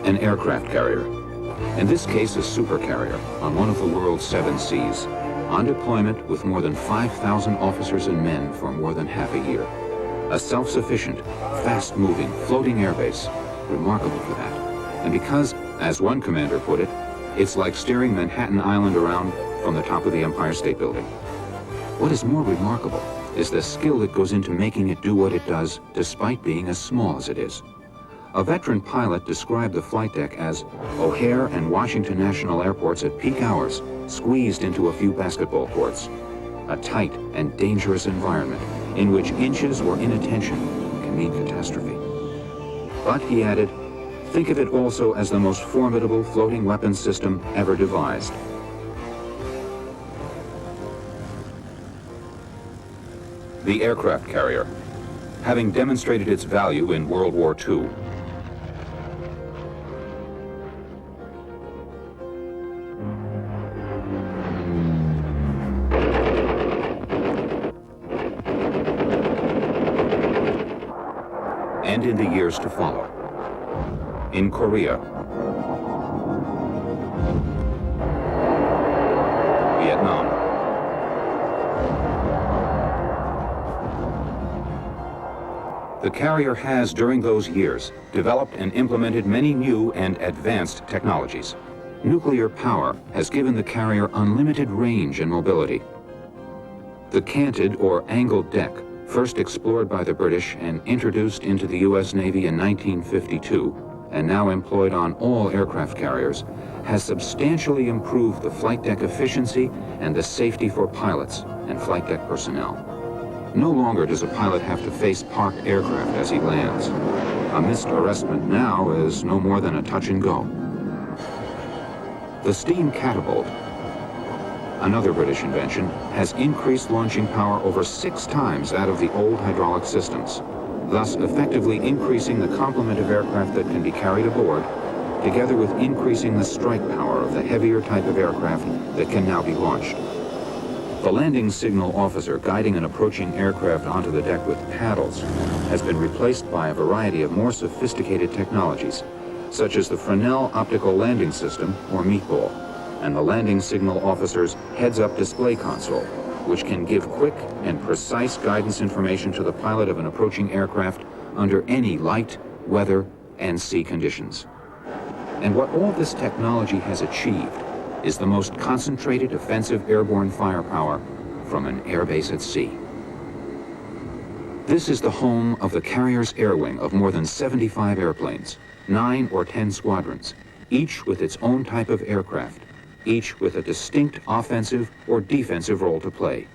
An aircraft carrier. In this case, a supercarrier on one of the world's 7 seas, on deployment with more than 5,000 officers and men for more than half a year. A self-sufficient, fast-moving, floating airbase, remarkable for that. And because, as one commander put it, it's like steering Manhattan Island around from the top of the Empire State Building. What is more remarkable is the skill that goes into making it do what it does, despite being as small as it is. A veteran pilot described the flight deck as O'Hare and Washington National Airports at peak hours, squeezed into a few basketball courts. A tight and dangerous environment in which inches or inattention can mean catastrophe. But, he added, think of it also as the most formidable floating weapons system ever devised. The aircraft carrier, having demonstrated its value in World War II, and in the years to follow. In Korea, Vietnam, the carrier has, during those years, developed and implemented many new and advanced technologies. Nuclear power has given the carrier unlimited range and mobility. The canted or angled deck, first explored by the British and introduced into the U.S. Navy in 1952, and now employed on all aircraft carriers, has substantially improved the flight deck efficiency and the safety for pilots and flight deck personnel. No longer does a pilot have to face parked aircraft as he lands. A missed arrestment now is no more than a touch and go. The steam catapult, another British invention, has increased launching power over 6 times that of the old hydraulic systems, thus effectively increasing the complement of aircraft that can be carried aboard, together with increasing the strike power of the heavier type of aircraft that can now be launched. The landing signal officer guiding an approaching aircraft onto the deck with paddles has been replaced by a variety of more sophisticated technologies, such as the Fresnel optical landing system, or meatball, and the landing signal officer's heads-up display console, which can give quick and precise guidance information to the pilot of an approaching aircraft under any light, weather, and sea conditions. And what all this technology has achieved is the most concentrated offensive airborne firepower from an airbase at sea. This is the home of the carrier's airwing of more than 75 airplanes, 9 or 10 squadrons, each with its own type of aircraft, each with a distinct offensive or defensive role to play.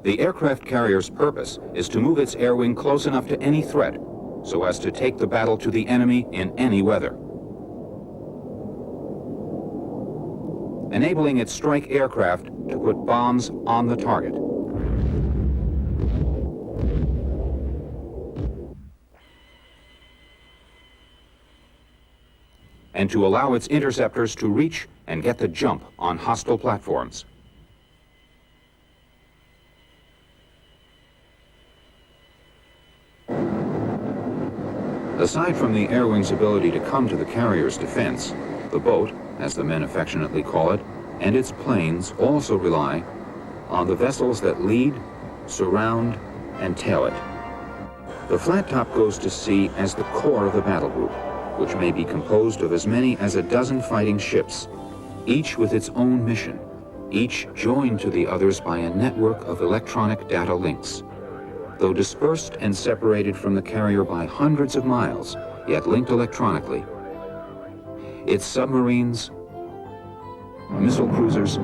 The aircraft carrier's purpose is to move its airwing close enough to any threat so as to take the battle to the enemy in any weather, enabling its strike aircraft to put bombs on the target. And to allow its interceptors to reach and get the jump on hostile platforms. Aside from the airwing's ability to come to the carrier's defense, the boat, as the men affectionately call it, and its planes also rely on the vessels that lead, surround, and tail it. The flat top goes to sea as the core of the battle group, which may be composed of as many as a dozen fighting ships, each with its own mission, each joined to the others by a network of electronic data links. Though dispersed and separated from the carrier by hundreds of miles, yet linked electronically, its submarines, missile cruisers,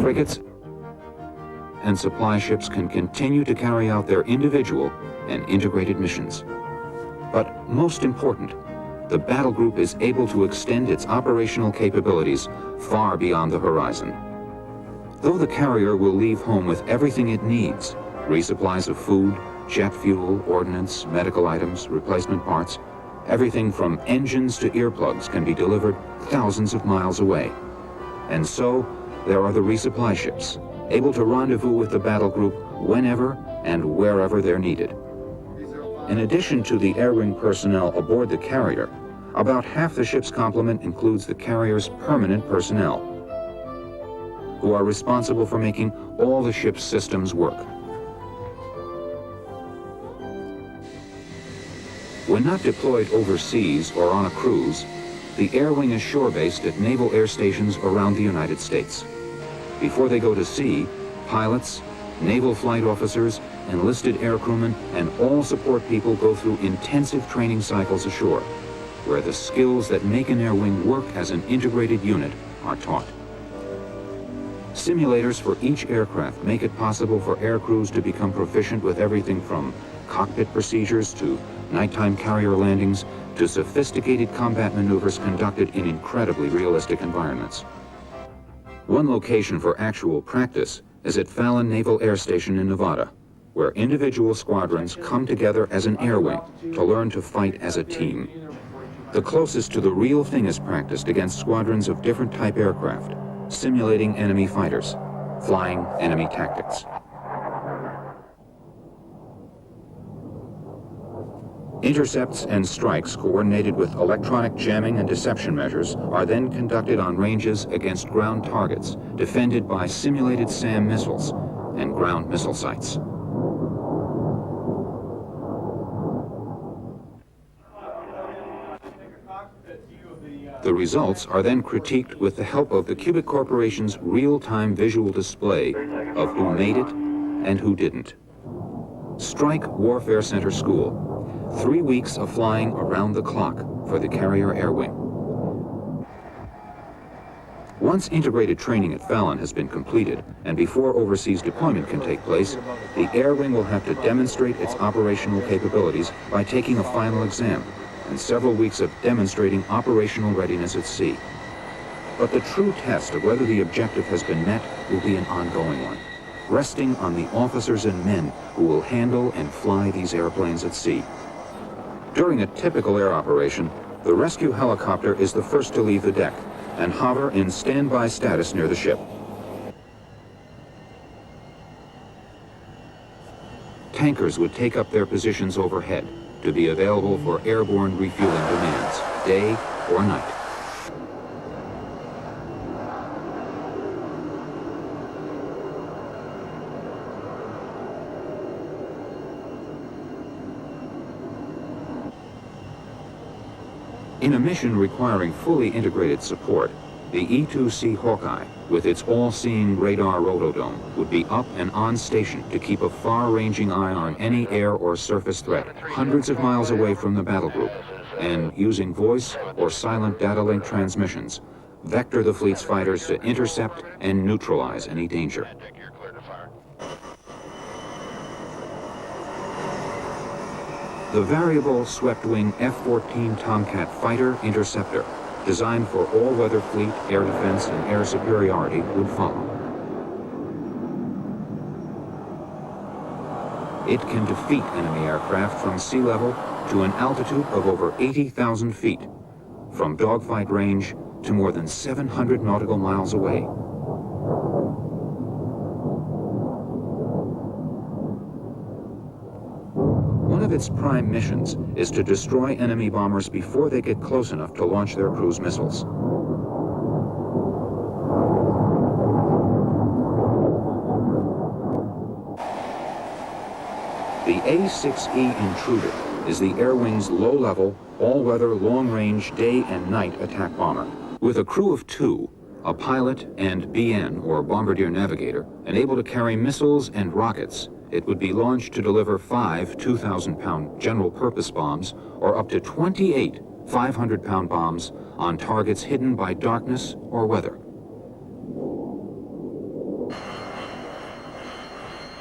frigates, and supply ships can continue to carry out their individual and integrated missions. But most important, the battle group is able to extend its operational capabilities far beyond the horizon. Though the carrier will leave home with everything it needs, resupplies of food, jet fuel, ordnance, medical items, replacement parts, everything from engines to earplugs can be delivered thousands of miles away. And so, there are the resupply ships, able to rendezvous with the battle group whenever and wherever they're needed. In addition to the airwing personnel aboard the carrier, about half the ship's complement includes the carrier's permanent personnel, who are responsible for making all the ship's systems work. When not deployed overseas or on a cruise, the airwing is shore-based at naval air stations around the United States. Before they go to sea, pilots, naval flight officers, enlisted aircrewmen, and all support people go through intensive training cycles ashore, where the skills that make an airwing work as an integrated unit are taught. Simulators for each aircraft make it possible for air crews to become proficient with everything from cockpit procedures to nighttime carrier landings to sophisticated combat maneuvers conducted in incredibly realistic environments. One location for actual practice is at Fallon Naval Air Station in Nevada, where individual squadrons come together as an air wing to learn to fight as a team. The closest to the real thing is practiced against squadrons of different type aircraft, simulating enemy fighters, flying enemy tactics. Intercepts and strikes coordinated with electronic jamming and deception measures are then conducted on ranges against ground targets defended by simulated SAM missiles and ground missile sites. The results are then critiqued with the help of the Cubic Corporation's real-time visual display of who made it and who didn't. Strike Warfare Center School. 3 weeks of flying around the clock for the carrier air wing. Once integrated training at Fallon has been completed, and before overseas deployment can take place, the air wing will have to demonstrate its operational capabilities by taking a final exam and several weeks of demonstrating operational readiness at sea. But the true test of whether the objective has been met will be an ongoing one, resting on the officers and men who will handle and fly these airplanes at sea. During a typical air operation, the rescue helicopter is the first to leave the deck and hover in standby status near the ship. Tankers would take up their positions overhead to be available for airborne refueling demands, day or night. In a mission requiring fully integrated support, the E-2C Hawkeye, with its all-seeing radar rotodome, would be up and on station to keep a far-ranging eye on any air or surface threat hundreds of miles away from the battle group, and using voice or silent data link transmissions, vector the fleet's fighters to intercept and neutralize any danger. The variable swept-wing F-14 Tomcat fighter interceptor, designed for all-weather fleet, air defense, and air superiority, would follow. It can defeat enemy aircraft from sea level to an altitude of over 80,000 feet, from dogfight range to more than 700 nautical miles away. One of its prime missions is to destroy enemy bombers before they get close enough to launch their cruise missiles. The A-6E Intruder is the Air Wing's low-level, all-weather, long-range, day and night attack bomber. With a crew of 2, a pilot and BN, or bombardier navigator, and able to carry missiles and rockets, it would be launched to deliver 5 2,000-pound general-purpose bombs or up to 28 500-pound bombs on targets hidden by darkness or weather.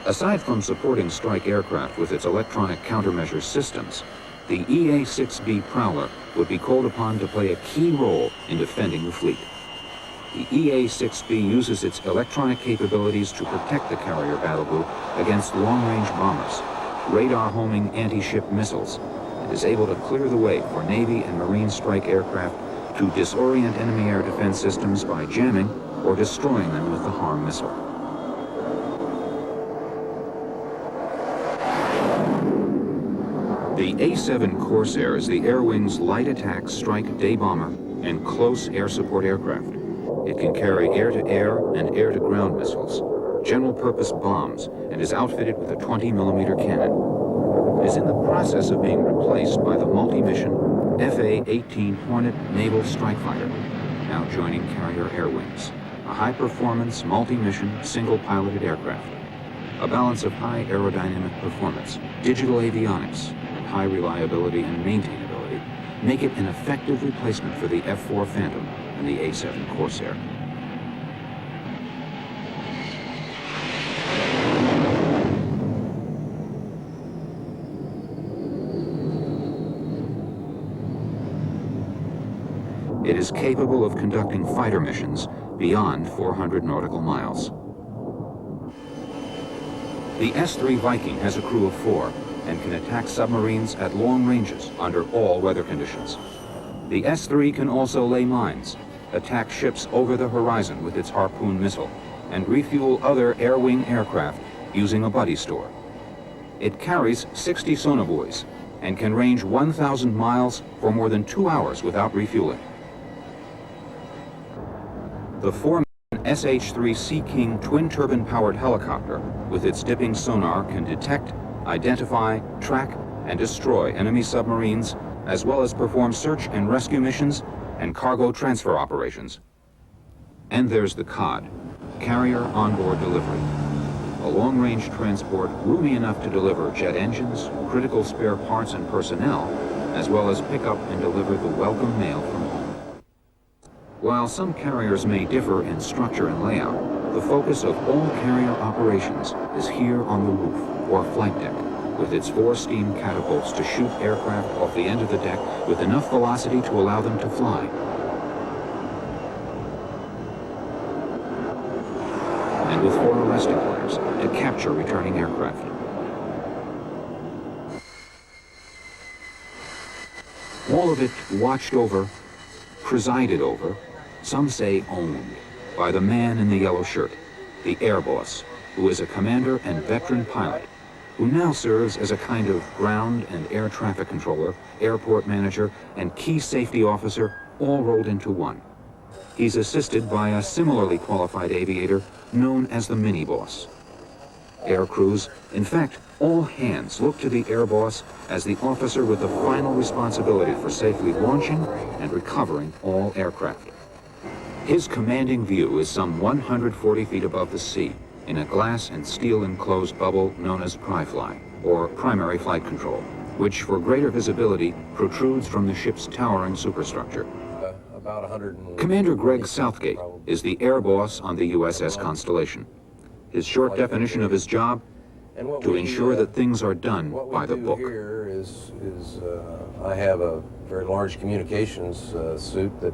Aside from supporting strike aircraft with its electronic countermeasure systems, the EA-6B Prowler would be called upon to play a key role in defending the fleet. The EA-6B uses its electronic capabilities to protect the carrier battle group against long-range bombers, radar-homing anti-ship missiles, and is able to clear the way for Navy and Marine strike aircraft to disorient enemy air defense systems by jamming or destroying them with the HARM missile. The A-7 Corsair is the Air Wing's light attack strike day bomber and close air support aircraft. It can carry air-to-air and air-to-ground missiles, general-purpose bombs, and is outfitted with a 20mm cannon. It is in the process of being replaced by the multi-mission FA-18 Hornet Naval Strike Fighter, now joining carrier air wings, a high-performance, multi-mission, single-piloted aircraft. A balance of high aerodynamic performance, digital avionics, and high reliability and maintainability make it an effective replacement for the F-4 Phantom and the A-7 Corsair. It is capable of conducting fighter missions beyond 400 nautical miles. The S-3 Viking has a crew of 4 and can attack submarines at long ranges under all weather conditions. The S-3 can also lay mines, attack ships over the horizon with its Harpoon missile, and refuel other air-wing aircraft using a buddy store. It carries 60 sonobuoys and can range 1,000 miles for more than 2 hours without refueling. The 4-man SH-3 Sea King twin-turbine-powered helicopter with its dipping sonar can detect, identify, track, and destroy enemy submarines, as well as perform search and rescue missions and cargo transfer operations. And there's the COD, Carrier Onboard Delivery, a long-range transport roomy enough to deliver jet engines, critical spare parts and personnel, as well as pick up and deliver the welcome mail from home. While some carriers may differ in structure and layout, the focus of all carrier operations is here on the roof, or flight deck, with its 4 steam catapults to shoot aircraft off the end of the deck with enough velocity to allow them to fly. And with 4 arresting flares to capture returning aircraft. All of it watched over, presided over, some say owned, by the man in the yellow shirt, the air boss, who is a commander and veteran pilot, who now serves as a kind of ground and air traffic controller, airport manager, and key safety officer, all rolled into one. He's assisted by a similarly qualified aviator known as the mini-boss. Air crews, in fact, all hands look to the air boss as the officer with the final responsibility for safely launching and recovering all aircraft. His commanding view is some 140 feet above the sea, in a glass and steel enclosed bubble known as PRIFLY, or primary flight control, which for greater visibility protrudes from the ship's towering superstructure. Commander Greg Southgate is the air boss on the USS Constellation. His short definition of his job, to ensure that things are done by the book. What we do here is I have a very large communications suit that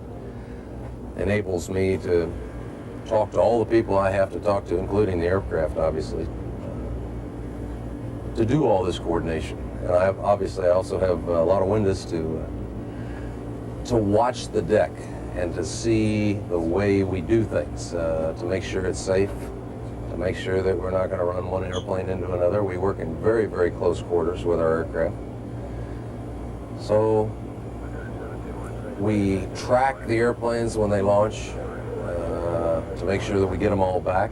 enables me to talk to all the people I have to talk to, including the aircraft, obviously, to do all this coordination. And I also have a lot of windows to watch the deck and to see the way we do things, to make sure it's safe, to make sure that we're not going to run one airplane into another. We work in very, very close quarters with our aircraft. So we track the airplanes when they launch to make sure that we get them all back.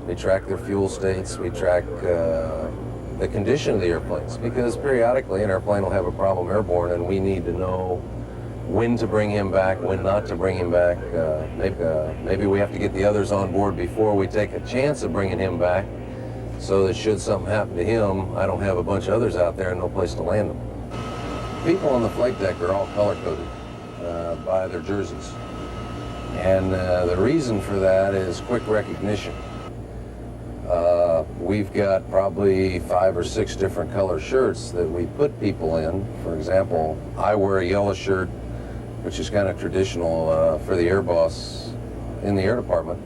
We track their fuel states. We track the condition of the airplanes, because periodically an airplane will have a problem airborne and we need to know when to bring him back, when not to bring him back. Maybe we have to get the others on board before we take a chance of bringing him back, so that should something happen to him, I don't have a bunch of others out there and no place to land them. People on the flight deck are all color-coded by their jerseys. And the reason for that is quick recognition. We've got probably 5 or 6 different color shirts that we put people in. For example, I wear a yellow shirt, which is kind of traditional for the air boss in the air department.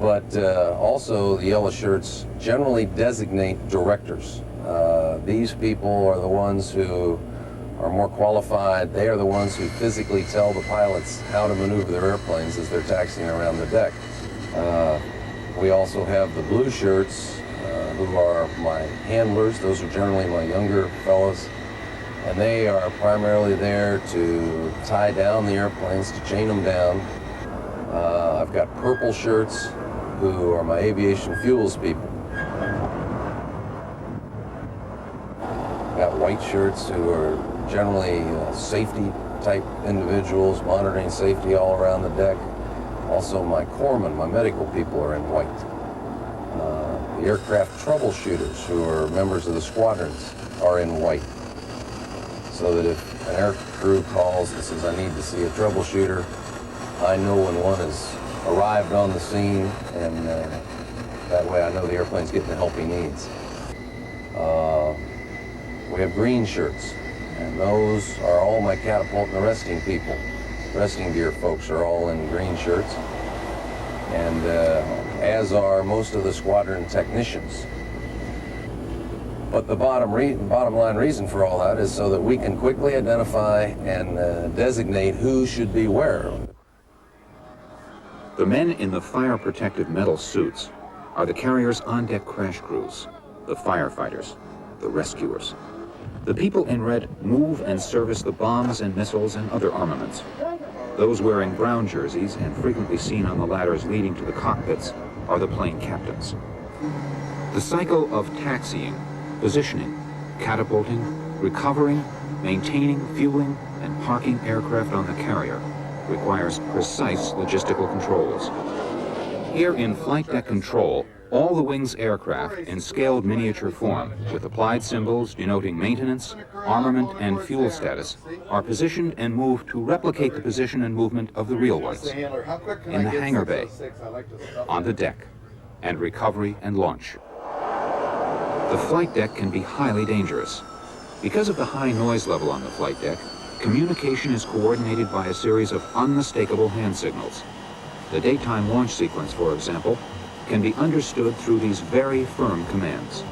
But also the yellow shirts generally designate directors. These people are the ones who are more qualified. They are the ones who physically tell the pilots how to maneuver their airplanes as they're taxiing around the deck. We also have the blue shirts. who are my handlers. Those are generally my younger fellows. And they are primarily there to tie down the airplanes, to chain them down. I've got purple shirts, who are my aviation fuels people. I've got white shirts, who are generally safety type individuals, monitoring safety all around the deck. Also my corpsmen, my medical people, are in white. The aircraft troubleshooters, who are members of the squadrons, are in white. So that if an air crew calls and says, I need to see a troubleshooter, I know when one has arrived on the scene, and that way I know the airplane's getting the help he needs. We have green shirts, and those are all my catapult and arresting people. Resting gear folks are all in green shirts, and as are most of the squadron technicians. But the bottom line reason for all that is so that we can quickly identify and designate who should be where. The men in the fire protective metal suits are the carrier's on-deck crash crews, the firefighters, the rescuers. The people in red move and service the bombs and missiles and other armaments. Those wearing brown jerseys and frequently seen on the ladders leading to the cockpits are the plane captains. The cycle of taxiing, positioning, catapulting, recovering, maintaining, fueling, and parking aircraft on the carrier requires precise logistical controls. Here in flight deck control, all the wing's aircraft in scaled miniature form, with applied symbols denoting maintenance, armament, and fuel status, are positioned and moved to replicate the position and movement of the real ones in the hangar bay, on the deck, and recovery and launch. The flight deck can be highly dangerous. Because of the high noise level on the flight deck, communication is coordinated by a series of unmistakable hand signals. The daytime launch sequence, for example, can be understood through these very firm commands.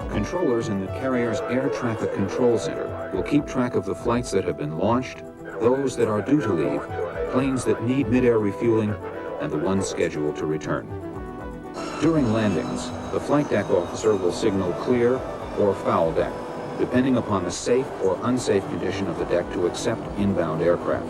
Controllers in the carrier's air traffic control center will keep track of the flights that have been launched, those that are due to leave, planes that need mid-air refueling, and the ones scheduled to return. During landings, the flight deck officer will signal clear or foul deck, depending upon the safe or unsafe condition of the deck to accept inbound aircraft.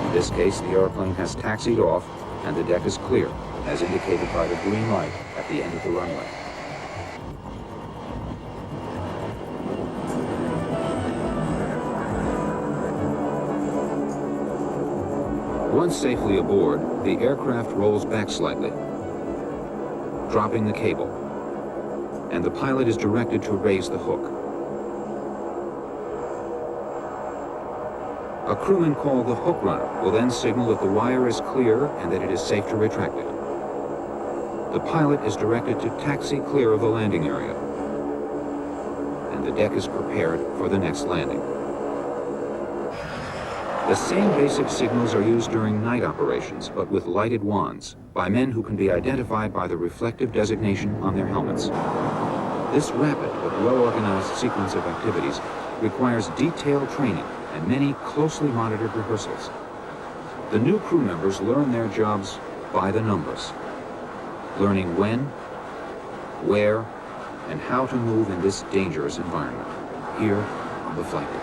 In this case, the airplane has taxied off and the deck is clear, as indicated by the green light at the end of the runway. Once safely aboard, the aircraft rolls back slightly, dropping the cable, and the pilot is directed to raise the hook. A crewman called the hook runner will then signal that the wire is clear and that it is safe to retract it. The pilot is directed to taxi clear of the landing area, and the deck is prepared for the next landing. The same basic signals are used during night operations, but with lighted wands, by men who can be identified by the reflective designation on their helmets. This rapid but well-organized sequence of activities requires detailed training and many closely monitored rehearsals. The new crew members learn their jobs by the numbers, learning when, where, and how to move in this dangerous environment, here on the flight deck.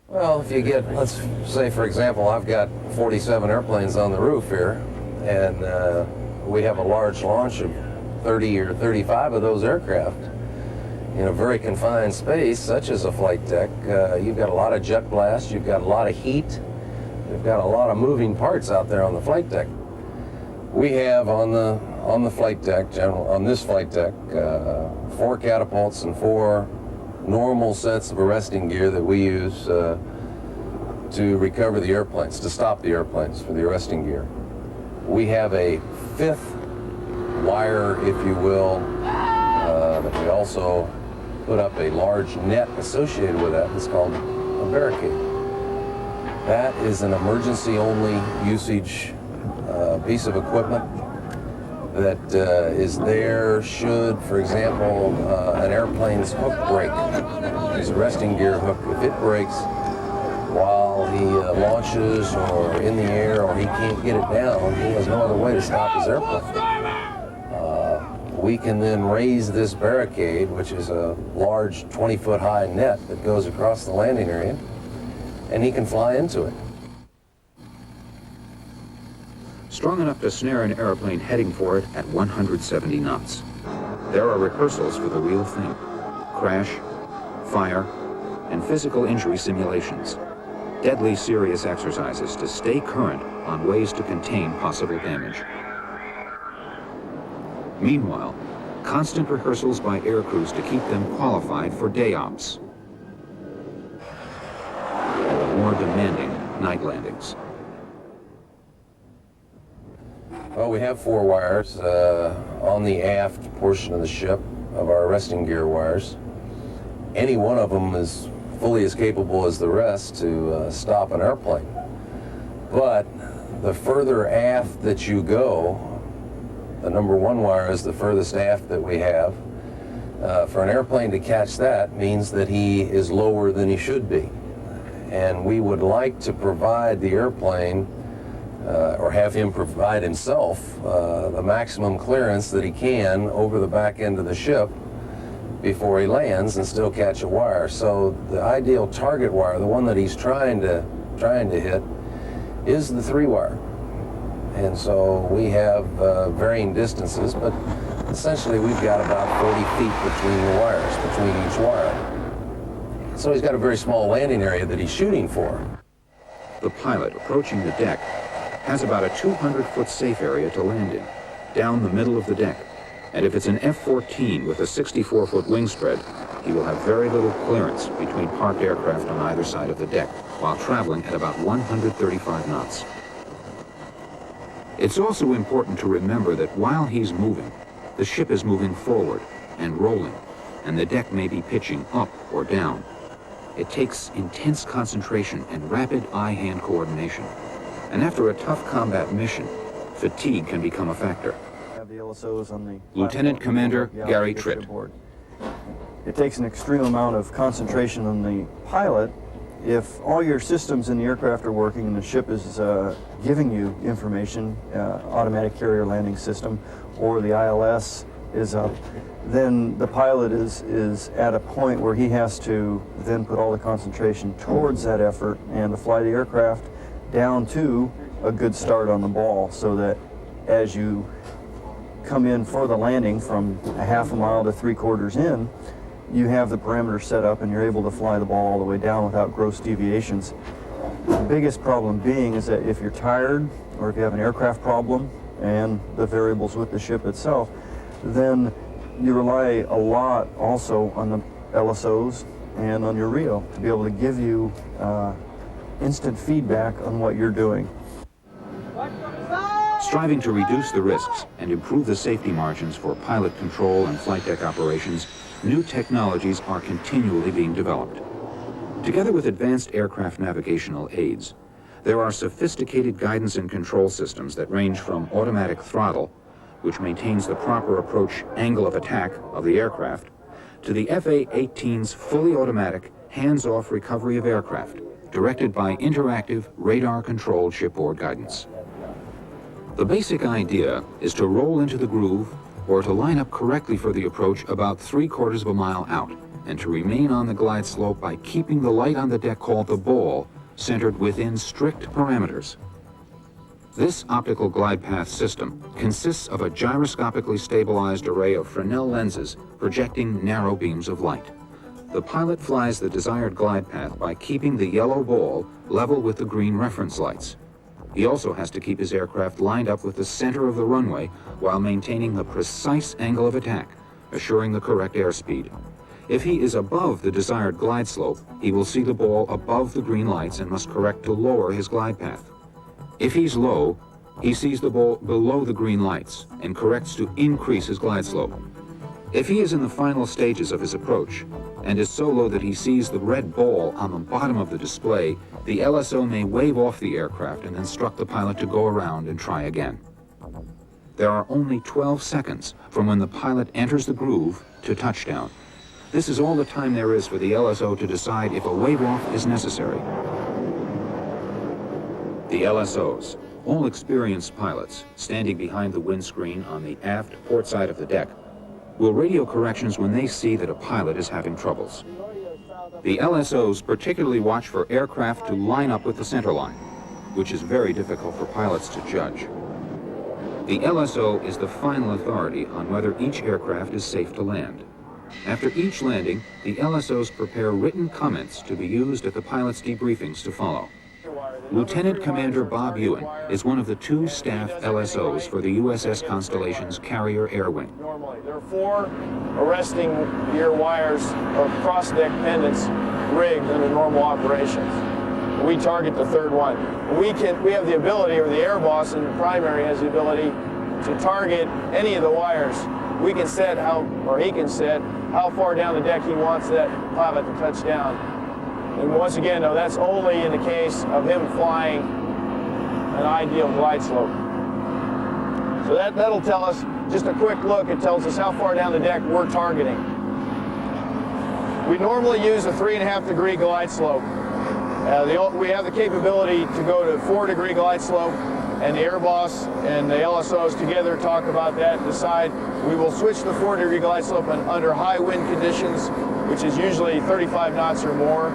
Well, if you get, let's say for example, I've got 47 airplanes on the roof here, and we have a large launch of 30 or 35 of those aircraft in a very confined space, such as a flight deck. You've got a lot of jet blast, you've got a lot of heat, you've got a lot of moving parts out there on the flight deck. We have on the flight deck, on this flight deck, 4 catapults and 4 normal sets of arresting gear that we use to recover the airplanes, to stop the airplanes for the arresting gear. We have a 5th wire, if you will, that we also put up a large net associated with that. It's called a barricade. That is an emergency-only usage piece of equipment that is there should, for example, an airplane's hook break, his arresting gear hook. If it breaks while he launches or in the air, or he can't get it down, he has no other way to stop his airplane. We can then raise this barricade, which is a large 20-foot high net that goes across the landing area, and he can fly into it. Strong enough to snare an airplane heading for it at 170 knots. There are rehearsals for the real thing: crash, fire, and physical injury simulations. Deadly serious exercises to stay current on ways to contain possible damage. Meanwhile, constant rehearsals by air crews to keep them qualified for day ops. More demanding night landings. Well, we have 4 wires on the aft portion of the ship, of our arresting gear wires. Any one of them is fully as capable as the rest to stop an airplane. But the further aft that you go, the number 1 wire is the furthest aft that we have. For an airplane to catch that means that he is lower than he should be. And we would like to provide the airplane, or have him provide himself, the maximum clearance that he can over the back end of the ship before he lands and still catch a wire. So the ideal target wire, the one that he's trying to hit, is the 3 wire. And so we have varying distances, but essentially we've got about 40 feet between the wires, between each wire. So he's got a very small landing area that he's shooting for. The pilot approaching the deck has about a 200-foot safe area to land in, down the middle of the deck. And if it's an F-14 with a 64-foot wing spread, he will have very little clearance between parked aircraft on either side of the deck, while traveling at about 135 knots. It's also important to remember that while he's moving, the ship is moving forward and rolling, and the deck may be pitching up or down. It takes intense concentration and rapid eye-hand coordination. And after a tough combat mission, fatigue can become a factor. Have the LSOS on the Lieutenant Commander Gary Tritt. It takes an extreme amount of concentration on the pilot. If all your systems in the aircraft are working and the ship is giving you information, automatic carrier landing system, or the ILS is up, then the pilot is at a point where he has to then put all the concentration towards that effort and to fly the aircraft down to a good start on the ball, so that as you come in for the landing from a half a mile to 3/4 in, you have the parameters set up and you're able to fly the ball all the way down without gross deviations. The biggest problem being is that if you're tired, or if you have an aircraft problem and the variables with the ship itself, then you rely a lot also on the LSOs and on your RIO to be able to give you instant feedback on what you're doing. Striving to reduce the risks and improve the safety margins for pilot control and flight deck operations, new technologies are continually being developed. Together with advanced aircraft navigational aids, there are sophisticated guidance and control systems that range from automatic throttle, which maintains the proper approach angle of attack of the aircraft, to the FA-18's fully automatic hands-off recovery of aircraft, directed by interactive radar-controlled shipboard guidance. The basic idea is to roll into the groove, or to line up correctly for the approach about 3/4 of a mile out, and to remain on the glide slope by keeping the light on the deck called the ball centered within strict parameters. This optical glide path system consists of a gyroscopically stabilized array of Fresnel lenses projecting narrow beams of light. The pilot flies the desired glide path by keeping the yellow ball level with the green reference lights. He also has to keep his aircraft lined up with the center of the runway while maintaining the precise angle of attack, assuring the correct airspeed. If he is above the desired glide slope, he will see the ball above the green lights and must correct to lower his glide path. If he's low, he sees the ball below the green lights and corrects to increase his glide slope. If he is in the final stages of his approach and is so low that he sees the red ball on the bottom of the display, the LSO may wave off the aircraft and instruct the pilot to go around and try again. There are only 12 seconds from when the pilot enters the groove to touchdown. This is all the time there is for the LSO to decide if a wave-off is necessary. The LSOs, all experienced pilots, standing behind the windscreen on the aft port side of the deck, will radio corrections when they see that a pilot is having troubles. The LSOs particularly watch for aircraft to line up with the center line, which is very difficult for pilots to judge. The LSO is the final authority on whether each aircraft is safe to land. After each landing, the LSOs prepare written comments to be used at the pilot's debriefings to follow. Lieutenant Commander Bob Ewan is one of the 2 staff LSOs for the USS Constellation's carrier airwing. Normally, there are 4 arresting gear wires or cross-deck pendants rigged under normal operations. We target the 3rd one. We have the ability, or the air boss in the primary has the ability to target any of the wires. We can set he can set how far down the deck he wants that pilot to touch down. And once again, though, that's only in the case of him flying an ideal glide slope. So that'll tell us, just a quick look, it tells us how far down the deck we're targeting. We normally use a 3.5-degree glide slope. We have the capability to go to 4-degree glide slope, and the air boss and the LSOs together talk about that and decide we will switch the 4-degree glide slope under high wind conditions, which is usually 35 knots or more,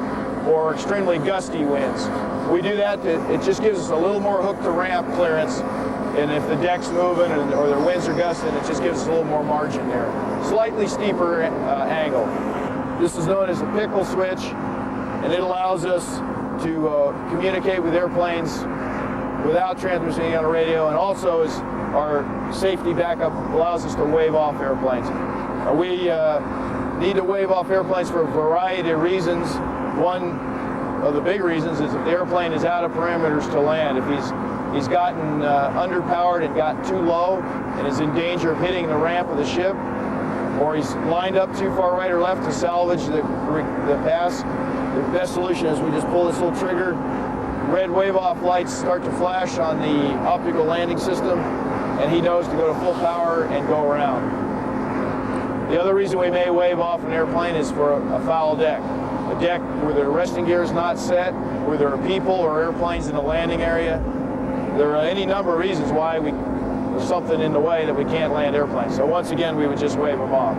or extremely gusty winds. We do that, it just gives us a little more hook to ramp clearance, and if the deck's moving or the winds are gusting, it just gives us a little more margin there. Slightly steeper angle. This is known as a pickle switch, and it allows us to communicate with airplanes without transmitting on a radio, and also is our safety backup, allows us to wave off airplanes. We need to wave off airplanes for a variety of reasons. One of the big reasons is if the airplane is out of parameters to land. If he's gotten underpowered and gotten too low and is in danger of hitting the ramp of the ship, or he's lined up too far right or left to salvage the pass, the best solution is we just pull this little trigger. Red wave-off lights start to flash on the optical landing system, and he knows to go to full power and go around. The other reason we may wave off an airplane is for a foul deck. A deck where the arresting gear is not set, where there are people or airplanes in the landing area. There are any number of reasons why there's something in the way that we can't land airplanes. So once again, we would just wave them off.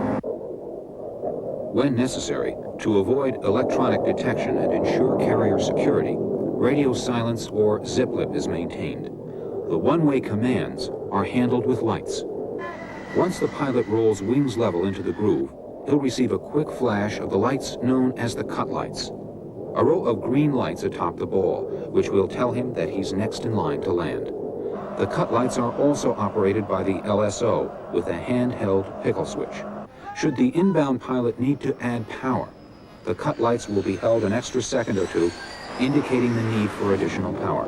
When necessary, to avoid electronic detection and ensure carrier security, radio silence or zip-lip is maintained. The one-way commands are handled with lights. Once the pilot rolls wings level into the groove, he'll receive a quick flash of the lights known as the cut lights. A row of green lights atop the ball, which will tell him that he's next in line to land. The cut lights are also operated by the LSO with a handheld pickle switch. Should the inbound pilot need to add power, the cut lights will be held an extra second or 2, indicating the need for additional power.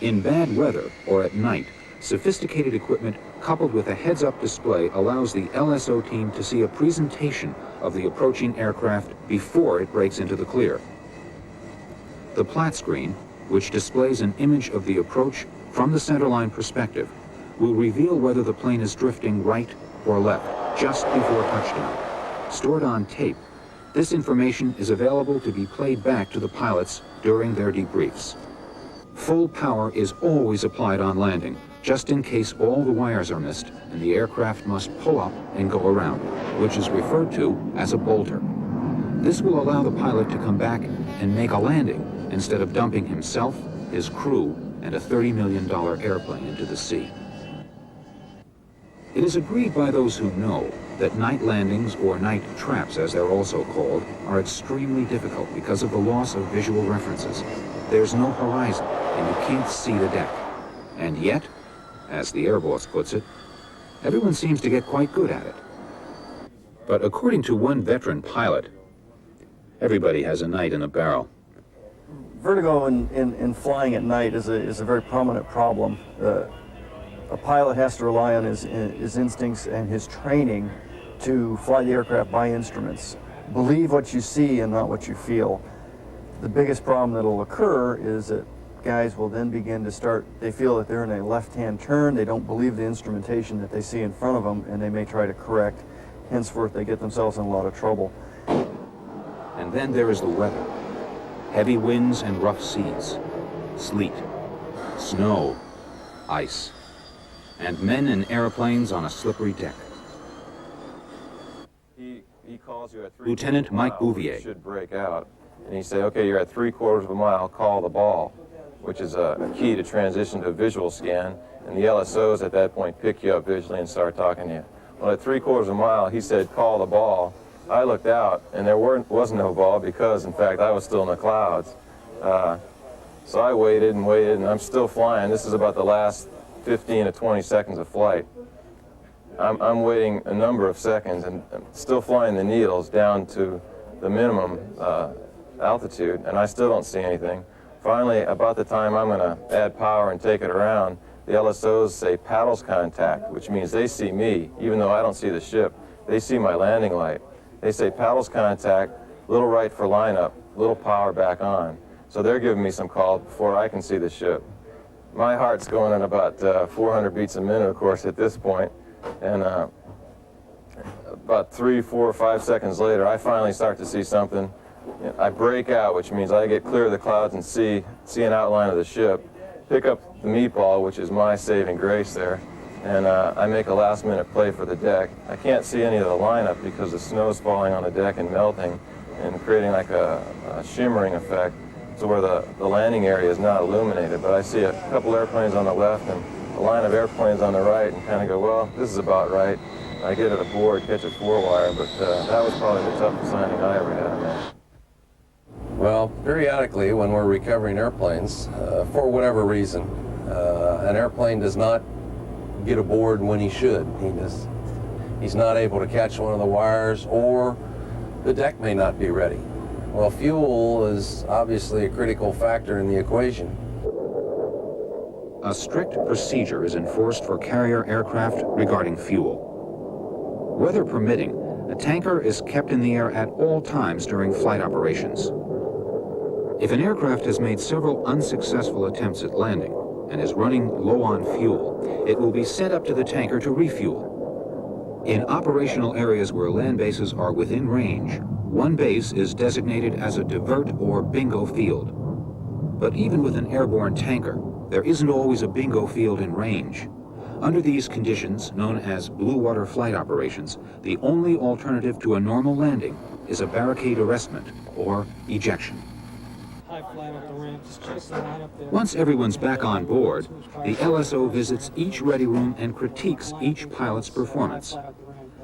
In bad weather or at night, sophisticated equipment coupled with a heads-up display allows the LSO team to see a presentation of the approaching aircraft before it breaks into the clear. The plat screen, which displays an image of the approach from the centerline perspective, will reveal whether the plane is drifting right or left just before touchdown. Stored on tape, this information is available to be played back to the pilots during their debriefs. Full power is always applied on landing, just in case all the wires are missed and the aircraft must pull up and go around, which is referred to as a bolter. This will allow the pilot to come back and make a landing instead of dumping himself, his crew, and a $30 million airplane into the sea. It is agreed by those who know that night landings, or night traps as they're also called, are extremely difficult because of the loss of visual references. There's no horizon, and you can't see the deck. And yet, as the air boss puts it, everyone seems to get quite good at it. But according to one veteran pilot, everybody has a night in a barrel. Vertigo in flying at night is a very prominent problem. A pilot has to rely on his instincts and his training to fly the aircraft by instruments. Believe what you see and not what you feel. The biggest problem that will occur is that guys will then begin to they feel that they're in a left-hand turn, they don't believe the instrumentation that they see in front of them, and they may try to correct. Henceforth, they get themselves in a lot of trouble. And then there is the weather. Heavy winds and rough seas, sleet, snow, ice, and men in airplanes on a slippery deck. He calls you at 3/4 Lieutenant Mike mile, Bouvier. you should break out. And he say, okay, you're at 3/4 of a mile, call the ball, which is a key to transition to a visual scan. And the LSOs at that point pick you up visually and start talking to you. Well, at 3/4 of a mile, he said, call the ball. I looked out, and there wasn't no ball because, in fact, I was still in the clouds. So I waited, and I'm still flying. This is about the last 15 to 20 seconds of flight. I'm waiting a number of seconds and I'm still flying the needles down to the minimum altitude, and I still don't see anything. Finally, about the time I'm going to add power and take it around, the LSOs say paddles contact, which means they see me, even though I don't see the ship. They see my landing light. They say paddles contact, little right for lineup, little power back on. So they're giving me some call before I can see the ship. My heart's going at about 400 beats a minute, of course, at this point. And about 3, 4, 5 seconds later, I finally start to see something. I break out, which means I get clear of the clouds and see an outline of the ship, pick up the meatball, which is my saving grace there, and I make a last-minute play for the deck. I can't see any of the lineup because the snow's falling on the deck and melting and creating like a shimmering effect to where the landing area is not illuminated. But I see a couple airplanes on the left and a line of airplanes on the right and kind of go, well, this is about right. I get it aboard, catch a 4-wire, but that was probably the toughest landing I ever had, man. Well, periodically when we're recovering airplanes, for whatever reason, an airplane does not get aboard when he should. He's not able to catch one of the wires, or the deck may not be ready. Well, fuel is obviously a critical factor in the equation. A strict procedure is enforced for carrier aircraft regarding fuel. Weather permitting, a tanker is kept in the air at all times during flight operations. If an aircraft has made several unsuccessful attempts at landing and is running low on fuel, it will be sent up to the tanker to refuel. In operational areas where land bases are within range, one base is designated as a divert or bingo field. But even with an airborne tanker, there isn't always a bingo field in range. Under these conditions, known as blue water flight operations, the only alternative to a normal landing is a barricade arrestment or ejection. Once everyone's back on board, the LSO visits each ready room and critiques each pilot's performance.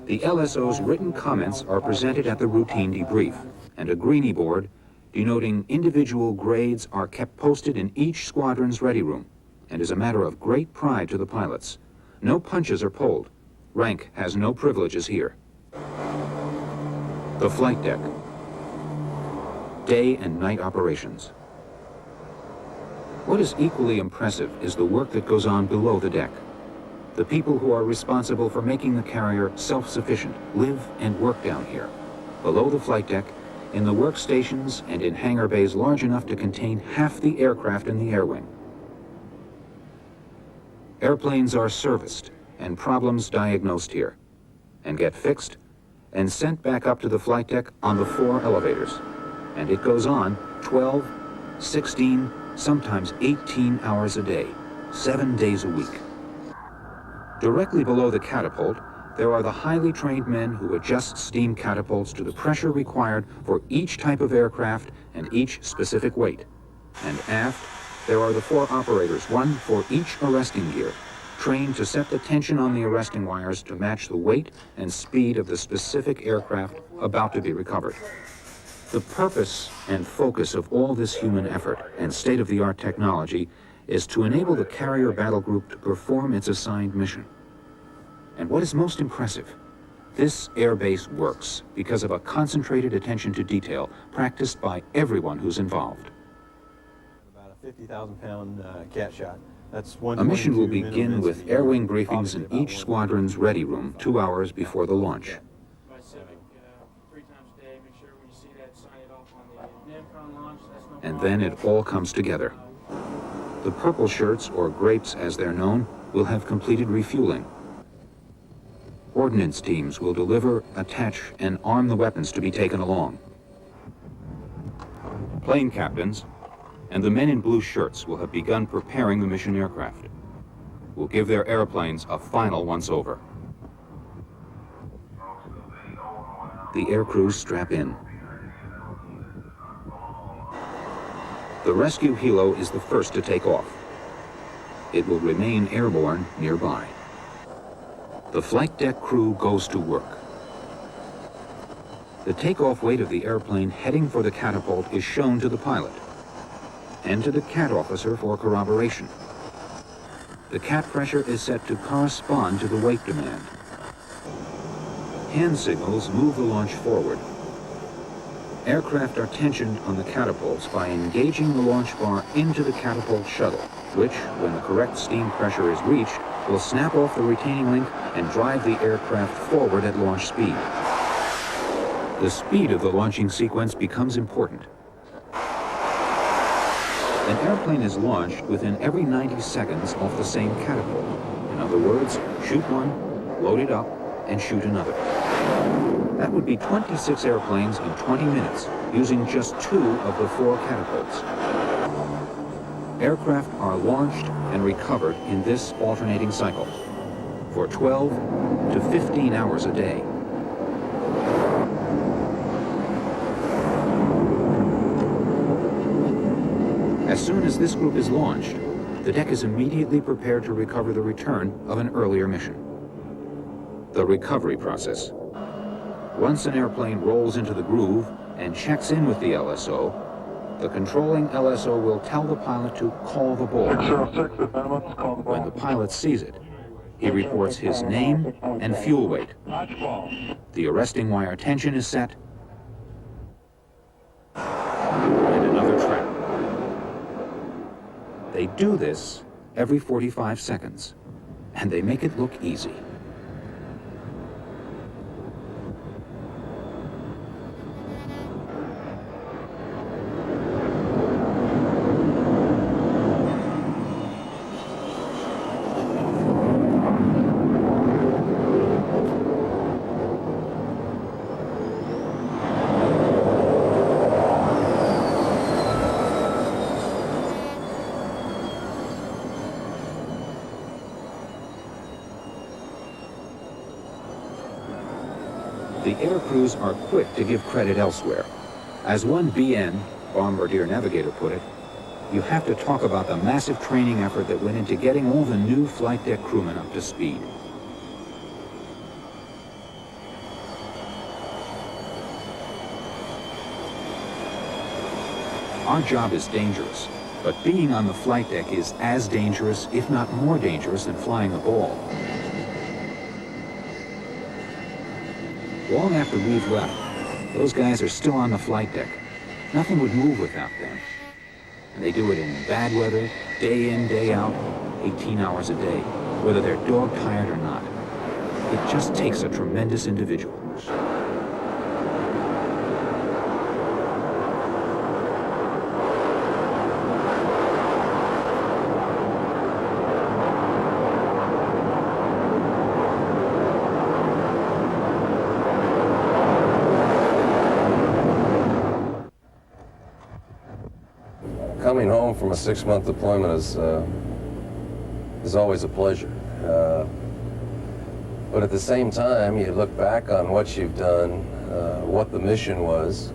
The LSO's written comments are presented at the routine debrief, and a greenie board denoting individual grades are kept posted in each squadron's ready room, and is a matter of great pride to the pilots. No punches are pulled. Rank has no privileges here. The flight deck. Day and night operations. What is equally impressive is the work that goes on below the deck. The people who are responsible for making the carrier self-sufficient live and work down here, below the flight deck, in the workstations and in hangar bays large enough to contain half the aircraft in the airwing. Airplanes are serviced and problems diagnosed here, and get fixed and sent back up to the flight deck on the 4 elevators. And it goes on 12, 16, sometimes 18 hours a day, 7 days a week. Directly below the catapult, there are the highly trained men who adjust steam catapults to the pressure required for each type of aircraft and each specific weight. And aft, there are the 4 operators, one for each arresting gear, trained to set the tension on the arresting wires to match the weight and speed of the specific aircraft about to be recovered. The purpose and focus of all this human effort and state-of-the-art technology is to enable the carrier battle group to perform its assigned mission. And what is most impressive, this airbase works because of a concentrated attention to detail practiced by everyone who's involved. About a 50,000-pound cat shot. That's A mission will begin with airwing briefings in each squadron's ready room 2 hours before the launch. And then it all comes together. The purple shirts, or grapes as they're known, will have completed refueling. Ordnance teams will deliver, attach, and arm the weapons to be taken along. Plane captains and the men in blue shirts will have begun preparing the mission aircraft. Will give their airplanes a final once-over. The air crews strap in. The rescue helo is the first to take off. It will remain airborne nearby. The flight deck crew goes to work. The takeoff weight of the airplane heading for the catapult is shown to the pilot and to the cat officer for corroboration. The cat pressure is set to correspond to the weight demand. Hand signals move the launch forward. Aircraft are tensioned on the catapults by engaging the launch bar into the catapult shuttle, which, when the correct steam pressure is reached, will snap off the retaining link and drive the aircraft forward at launch speed. The speed of the launching sequence becomes important. An airplane is launched within every 90 seconds off the same catapult. In other words, shoot one, load it up, and shoot another. That would be 26 airplanes in 20 minutes, using just 2 of the 4 catapults. Aircraft are launched and recovered in this alternating cycle for 12 to 15 hours a day. As soon as this group is launched, the deck is immediately prepared to recover the return of an earlier mission. The recovery process. Once an airplane rolls into the groove and checks in with the LSO, the controlling LSO will tell the pilot to call the ball. When the pilot sees it, he reports his name and fuel weight. The arresting wire tension is set, and another trap. They do this every 45 seconds, and they make it look easy. The air crews are quick to give credit elsewhere. As one BN, Bombardier Navigator, put it, you have to talk about the massive training effort that went into getting all the new flight deck crewmen up to speed. Our job is dangerous, but being on the flight deck is as dangerous, if not more dangerous, than flying a ball. Long after we've left, those guys are still on the flight deck. Nothing would move without them. And they do it in bad weather, day in, day out, 18 hours a day, whether they're dog-tired or not. It just takes a tremendous individual. Coming home from a 6-month deployment is always a pleasure. But at the same time, you look back on what you've done, what the mission was,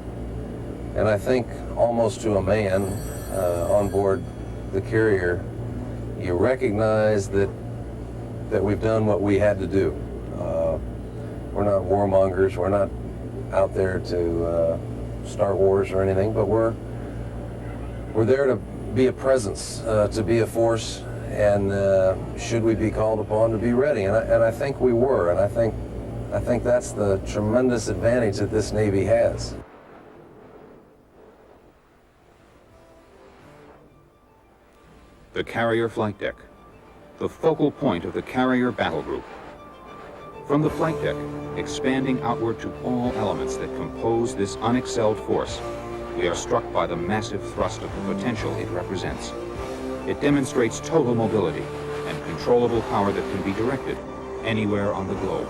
and I think almost to a man on board the carrier, you recognize that we've done what we had to do. We're not warmongers. We're not out there to start wars or anything, but we're there to be a presence, to be a force, and should we be called upon, to be ready. And I think we were, and I think that's the tremendous advantage that this Navy has. The carrier flight deck, the focal point of the carrier battle group. From the flight deck, expanding outward to all elements that compose this unexcelled force, we are struck by the massive thrust of the potential it represents. It demonstrates total mobility and controllable power that can be directed anywhere on the globe.